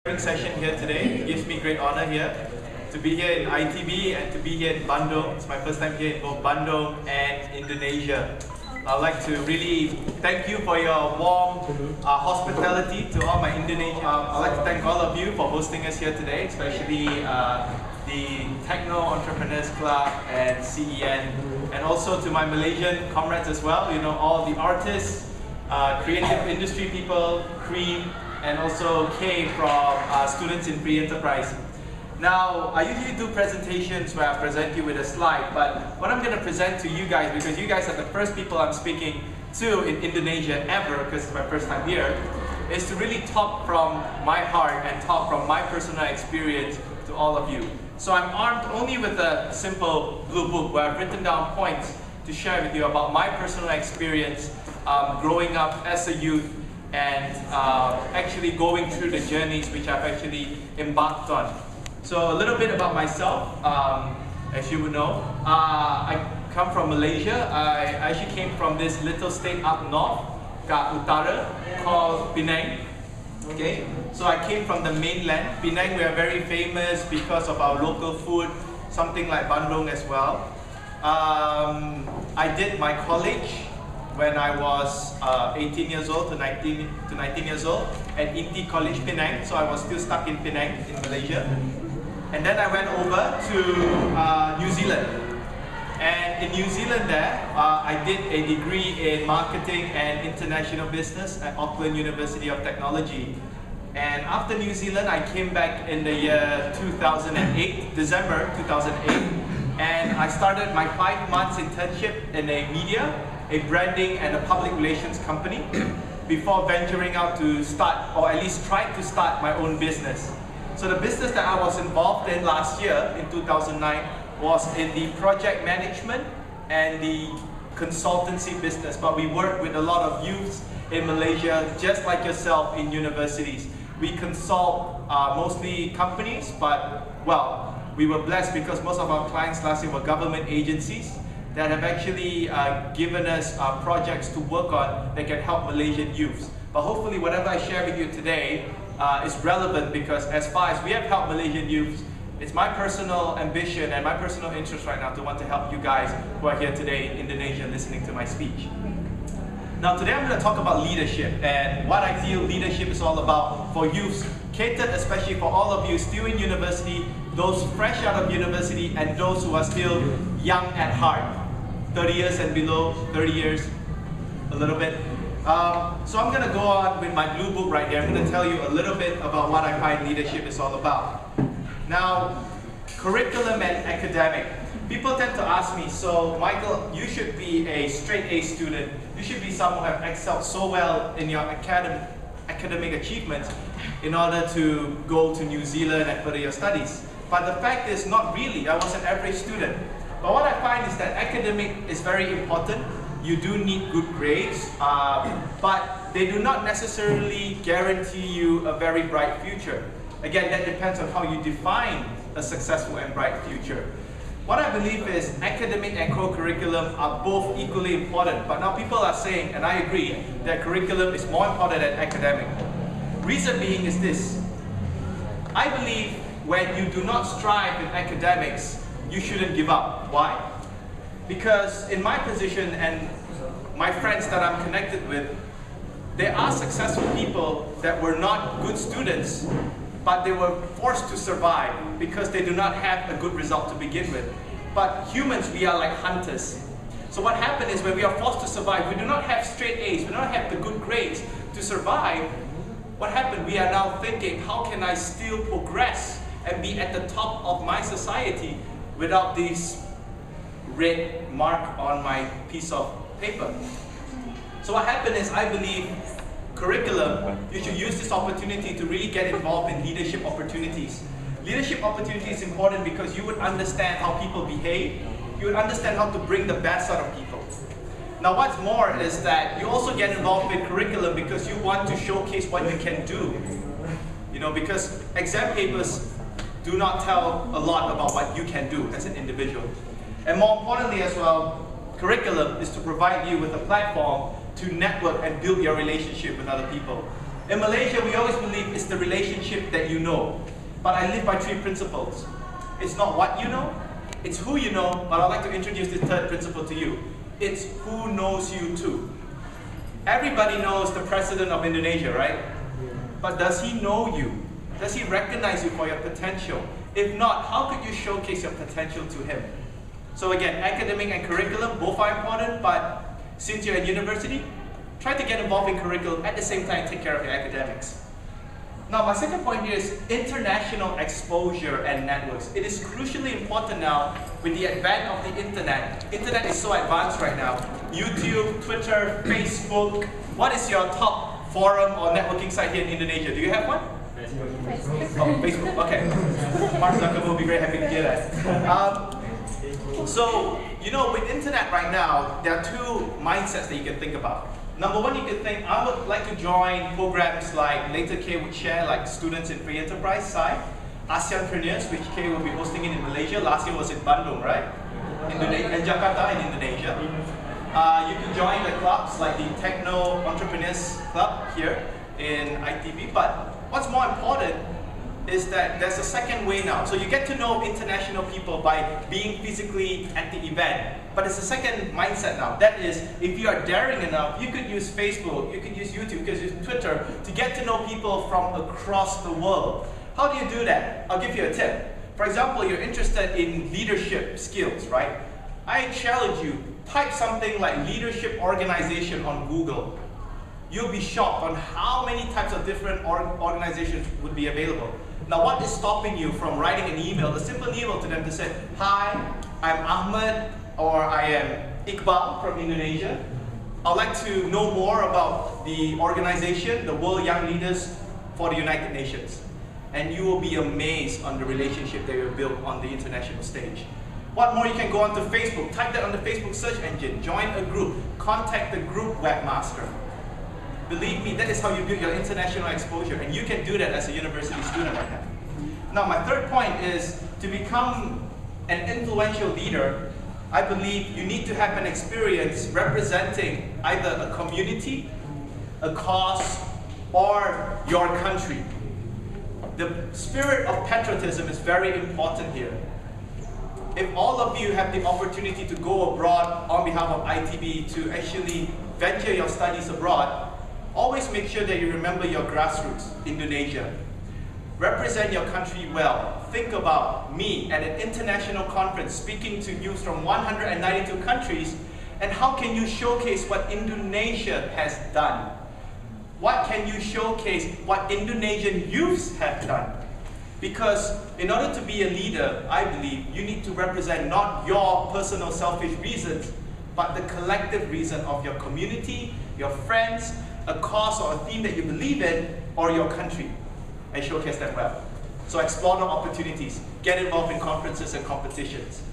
Session here today. It gives me great honor here to be here in ITB and to be here in Bandung. It's my first time here in both Bandung and Indonesia. I'd like to really thank you for your warm hospitality to all my Indonesian. I'd like to thank all of you for hosting us here today, especially the Techno Entrepreneurs Club and CEN, and also to my Malaysian comrades as well. You know, all the artists, creative industry people, Cream, and also K from students in pre-enterprise. Now, I usually do presentations where I present you with a slide, but what I'm going to present to you guys, because you guys are the first people I'm speaking to in Indonesia ever, because it's my first time here, is to really talk from my heart and talk from my personal experience to all of you. So I'm armed only with a simple blue book where I've written down points to share with you about my personal experience growing up as a youth and actually going through the journeys which I've actually embarked on. So a little bit about myself, as you would know, I come from Malaysia. I actually came from this little state up north, Kat Utara, called Penang. Okay, so I came from the mainland. Penang, we are very famous because of our local food, something like Bandung as well. I did my college when I was 18 years old to 19 years old at Inti College Penang, so I was still stuck in Penang in Malaysia. And then I went over to New Zealand. And in New Zealand there, I did a degree in marketing and international business at Auckland University of Technology. And after New Zealand, I came back in the year 2008, December 2008, and I started my 5 months internship in a media, a branding and a public relations company before venturing out to start, or at least try to start my own business. So the business that I was involved in last year, in 2009, was in the project management and the consultancy business. But we work with a lot of youths in Malaysia, just like yourself in universities. We consult mostly companies, but well, we were blessed because most of our clients last year were government agencies that have actually given us projects to work on that can help Malaysian youths. But hopefully whatever I share with you today is relevant, because as far as we have helped Malaysian youths, it's my personal ambition and my personal interest right now to want to help you guys who are here today in Indonesia listening to my speech. Now today I'm going to talk about leadership and what I feel leadership is all about for youths, catered especially for all of you still in university, those fresh out of university and those who are still young at heart. 30 years and below, 30 years, a little bit. So I'm going to go on with my blue book right here. I'm going to tell you a little bit about what I find leadership is all about. Now, curriculum and academic. People tend to ask me, so Michael, you should be a straight A student. You should be someone who have excelled so well in your academic achievements in order to go to New Zealand and further your studies. But the fact is, not really. I was an average student. But what I find is that academic is very important. You do need good grades, but they do not necessarily guarantee you a very bright future. Again, that depends on how you define a successful and bright future. What I believe is academic and co-curriculum are both equally important, but now people are saying, and I agree, that curriculum is more important than academic. Reason being is this: I believe when you do not strive in academics, you shouldn't give up. Why? Because in my position and my friends that I'm connected with, there are successful people that were not good students, but they were forced to survive because they do not have a good result to begin with. But humans, we are like hunters. So what happened is when we are forced to survive, we do not have straight A's, we do not have the good grades to survive. What happened? We are now thinking, how can I still progress and be at the top of my society without this red mark on my piece of paper? So what happened is, I believe curriculum, you should use this opportunity to really get involved in leadership opportunities. Leadership opportunity is important because you would understand how people behave, you would understand how to bring the best out of people. Now what's more is that you also get involved with curriculum because you want to showcase what you can do. You know, because exam papers do not tell a lot about what you can do as an individual. And more importantly as well, curriculum is to provide you with a platform to network and build your relationship with other people. In Malaysia, we always believe it's the relationship that you know. But I live by 3 principles. It's not what you know, it's who you know, but I'd like to introduce this 3rd principle to you. It's who knows you too. Everybody knows the president of Indonesia, right? But does he know you? Does he recognize you for your potential? If not, how could you showcase your potential to him? So again, academic and curriculum, both are important, but since you're in university, try to get involved in curriculum at the same time take care of your academics. Now, my second point here is international exposure and networks. It is crucially important now with the advent of the internet. Internet is so advanced right now. YouTube, Twitter, Facebook. What is your top forum or networking site here in Indonesia? Do you have one? Facebook. Oh, Facebook, okay. Mark Zuckerberg will be very happy to hear that. So, you know, with internet right now, there are 2 mindsets that you can think about. Number one, you could think, I would like to join programs like later Kay would share, like students in free enterprise side, ASEANpreneurs, which Kay will be hosting in Malaysia. Last year was in Bandung, right? In Jakarta, in Indonesia. You can join the clubs like the Techno Entrepreneurs Club here in ITB. But what's more important is that there's a second way now. So you get to know international people by being physically at the event. But it's a second mindset now. That is, if you are daring enough, you could use Facebook, you could use YouTube, you could use Twitter to get to know people from across the world. How do you do that? I'll give you a tip. For example, you're interested in leadership skills, right? I challenge you, type something like leadership organization on Google. You'll be shocked on how many types of different organizations would be available. Now, what is stopping you from writing an email, a simple email to them to say, hi, I'm Ahmed, or I am Iqbal from Indonesia. I'd like to know more about the organization, the World Young Leaders for the United Nations. And you will be amazed on the relationship that you built on the international stage. What more, you can go onto Facebook, type that on the Facebook search engine, join a group, contact the group webmaster. Believe me, that is how you build your international exposure, and you can do that as a university student right now. Now, my 3rd point is to become an influential leader. I believe you need to have an experience representing either a community, a cause, or your country. The spirit of patriotism is very important here. If all of you have the opportunity to go abroad on behalf of ITB to actually venture your studies abroad, always make sure that you remember your grassroots, Indonesia. Represent your country well. Think about me at an international conference speaking to youth from 192 countries, and how can you showcase what Indonesia has done? What can you showcase what Indonesian youths have done? Because in order to be a leader, I believe you need to represent not your personal selfish reasons, but the collective reason of your community, your friends, a cause or a theme that you believe in, or your country, and showcase that well. So explore the opportunities, get involved in conferences and competitions.